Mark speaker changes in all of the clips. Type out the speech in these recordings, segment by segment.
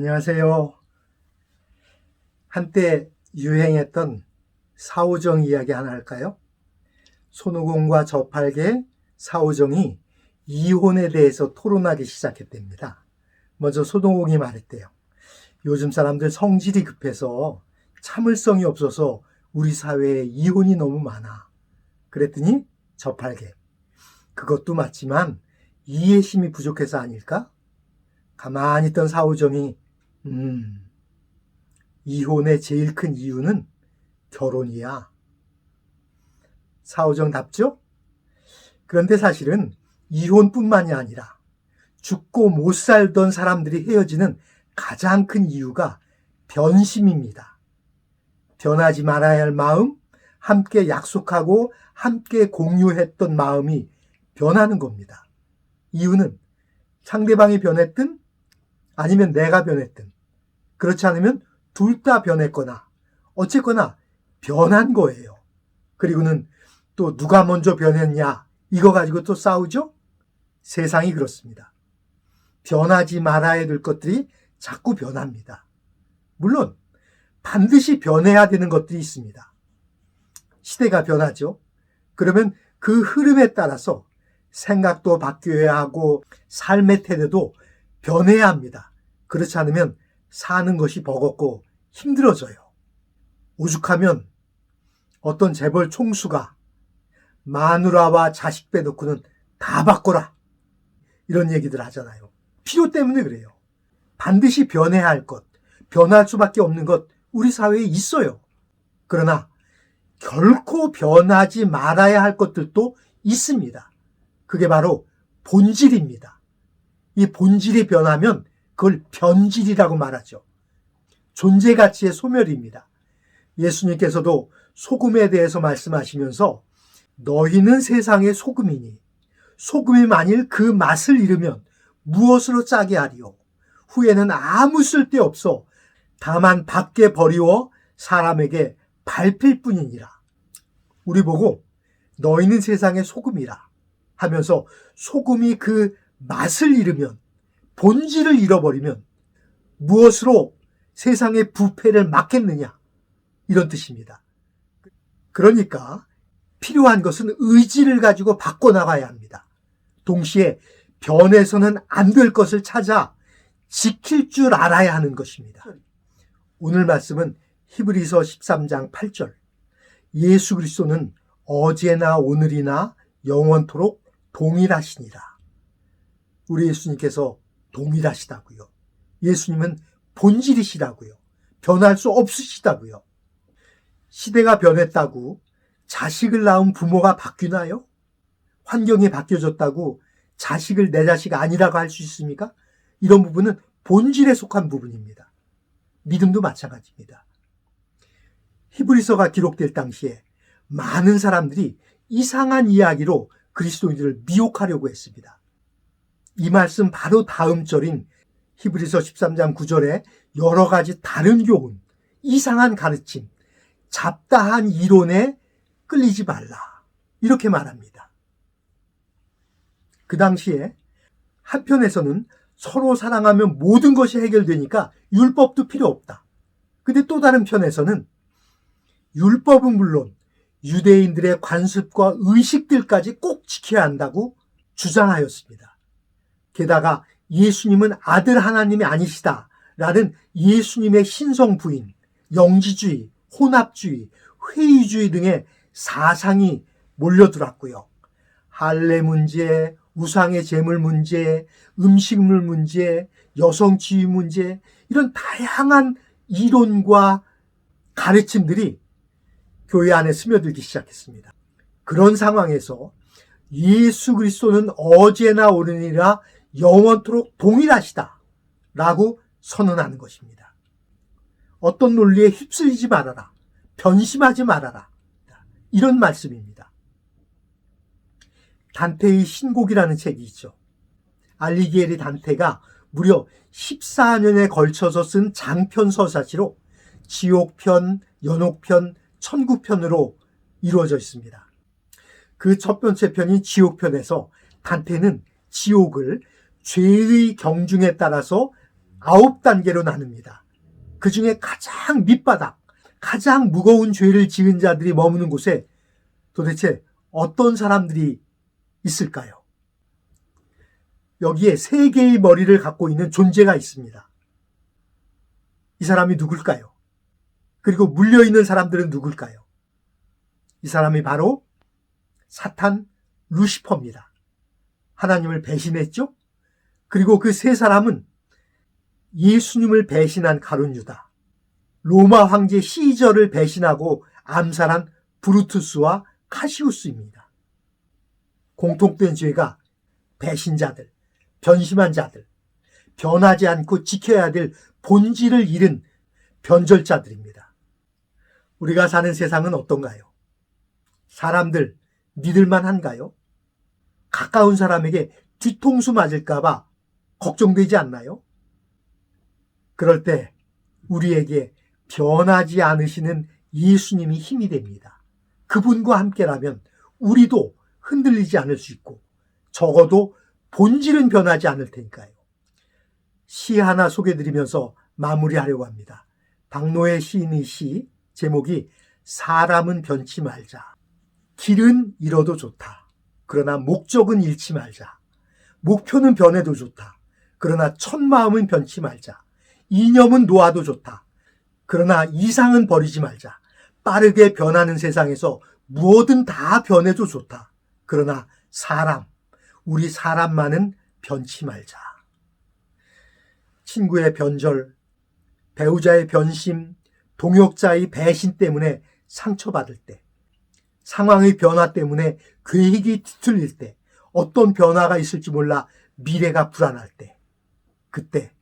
Speaker 1: 안녕하세요. 한때 유행했던 사오정 이야기 하나 할까요? 손오공과 저팔계, 사오정이 이혼에 대해서 토론하기 시작했답니다. 먼저 손오공이 말했대요. 요즘 사람들 성질이 급해서 참을성이 없어서 우리 사회에 이혼이 너무 많아. 그랬더니 저팔계, 그것도 맞지만 이해심이 부족해서 아닐까? 가만히 있던 사오정이 이혼의 제일 큰 이유는 결혼이야. 사오정답죠? 그런데 사실은 이혼뿐만이 아니라 죽고 못 살던 사람들이 헤어지는 가장 큰 이유가 변심입니다. 변하지 말아야 할 마음, 함께 약속하고 함께 공유했던 마음이 변하는 겁니다. 이유는 상대방이 변했든 아니면 내가 변했든, 그렇지 않으면 둘 다 변했거나 어쨌거나 변한 거예요. 그리고는 또 누가 먼저 변했냐 이거 가지고 또 싸우죠? 세상이 그렇습니다. 변하지 말아야 될 것들이 자꾸 변합니다. 물론 반드시 변해야 되는 것들이 있습니다. 시대가 변하죠. 그러면 그 흐름에 따라서 생각도 바뀌어야 하고 삶의 태도도 변해야 합니다. 그렇지 않으면 사는 것이 버겁고 힘들어져요. 오죽하면 어떤 재벌 총수가 마누라와 자식 빼놓고는 다 바꿔라 이런 얘기들 하잖아요. 필요 때문에 그래요. 반드시 변해야 할 것, 변할 수밖에 없는 것 우리 사회에 있어요. 그러나 결코 변하지 말아야 할 것들도 있습니다. 그게 바로 본질입니다. 이 본질이 변하면 그걸 변질이라고 말하죠. 존재 가치의 소멸입니다. 예수님께서도 소금에 대해서 말씀하시면서 너희는 세상의 소금이니 소금이 만일 그 맛을 잃으면 무엇으로 짜게 하리요? 후에는 아무 쓸데없어 다만 밖에 버리워 사람에게 밟힐 뿐이니라. 우리 보고 너희는 세상의 소금이라 하면서 소금이 그 맛을 잃으면, 본질을 잃어버리면 무엇으로 세상의 부패를 막겠느냐 이런 뜻입니다. 그러니까 필요한 것은 의지를 가지고 바꿔나가야 합니다. 동시에 변해서는 안 될 것을 찾아 지킬 줄 알아야 하는 것입니다. 오늘 말씀은 히브리서 13장 8절. 예수 그리스도는 어제나 오늘이나 영원토록 동일하시니라. 우리 예수님께서 동일하시다고요. 예수님은 본질이시라고요. 변할 수 없으시다고요. 시대가 변했다고 자식을 낳은 부모가 바뀌나요? 환경이 바뀌어졌다고 자식을 내 자식 아니라고 할 수 있습니까? 이런 부분은 본질에 속한 부분입니다. 믿음도 마찬가지입니다. 히브리서가 기록될 당시에 많은 사람들이 이상한 이야기로 그리스도인들을 미혹하려고 했습니다. 이 말씀 바로 다음 절인 히브리서 13장 9절에 여러 가지 다른 교훈, 이상한 가르침, 잡다한 이론에 끌리지 말라 이렇게 말합니다. 그 당시에 한편에서는 서로 사랑하면 모든 것이 해결되니까 율법도 필요 없다. 근데 또 다른 편에서는 율법은 물론 유대인들의 관습과 의식들까지 꼭 지켜야 한다고 주장하였습니다. 게다가 예수님은 아들 하나님이 아니시다라는 예수님의 신성 부인, 영지주의, 혼합주의, 회의주의 등의 사상이 몰려들었고요. 할례 문제, 우상의 제물 문제, 음식물 문제, 여성지위 문제 이런 다양한 이론과 가르침들이 교회 안에 스며들기 시작했습니다. 그런 상황에서 예수 그리스도는 어제나 오늘이나 영원토록 동일하시다 라고 선언하는 것입니다. 어떤 논리에 휩쓸리지 말아라. 변심하지 말아라. 이런 말씀입니다. 단테의 신곡이라는 책이 있죠. 알리기에리 단테가 무려 14년에 걸쳐서 쓴 장편 서사시로 지옥편, 연옥편, 천국편으로 이루어져 있습니다. 그 첫 번째 편인 지옥편에서 단테는 지옥을 죄의 경중에 따라서 9단계로 나눕니다. 그 중에 가장 밑바닥, 가장 무거운 죄를 지은 자들이 머무는 곳에 도대체 어떤 사람들이 있을까요? 여기에 3개의 머리를 갖고 있는 존재가 있습니다. 이 사람이 누굴까요? 그리고 물려있는 사람들은 누굴까요? 이 사람이 바로 사탄 루시퍼입니다. 하나님을 배신했죠? 그리고 그 3사람은 예수님을 배신한 가룟 유다, 로마 황제 시저를 배신하고 암살한 브루투스와 카시우스입니다. 공통된 죄가 배신자들, 변심한 자들, 변하지 않고 지켜야 될 본질을 잃은 변절자들입니다. 우리가 사는 세상은 어떤가요? 사람들 믿을만 한가요? 가까운 사람에게 뒤통수 맞을까봐 걱정되지 않나요? 그럴 때 우리에게 변하지 않으시는 예수님이 힘이 됩니다. 그분과 함께라면 우리도 흔들리지 않을 수 있고 적어도 본질은 변하지 않을 테니까요. 시 하나 소개드리면서 마무리하려고 합니다. 박노해 시인의 시 제목이 사람은 변치 말자. 길은 잃어도 좋다. 그러나 목적은 잃지 말자. 목표는 변해도 좋다. 그러나 첫 마음은 변치 말자. 이념은 놓아도 좋다. 그러나 이상은 버리지 말자. 빠르게 변하는 세상에서 무엇은 다 변해도 좋다. 그러나 우리 사람만은 변치 말자. 친구의 변절, 배우자의 변심, 동역자의 배신 때문에 상처받을 때, 상황의 변화 때문에 계획이 뒤틀릴 때, 어떤 변화가 있을지 몰라 미래가 불안할 때, 그때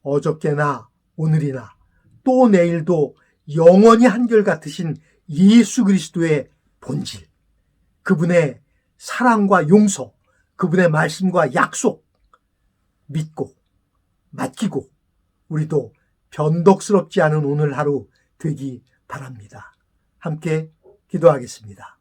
Speaker 1: 어저께나 오늘이나 또 내일도 영원히 한결같으신 예수 그리스도의 본질, 그분의 사랑과 용서, 그분의 말씀과 약속 믿고 맡기고 우리도 변덕스럽지 않은 오늘 하루 되기 바랍니다. 함께 기도하겠습니다.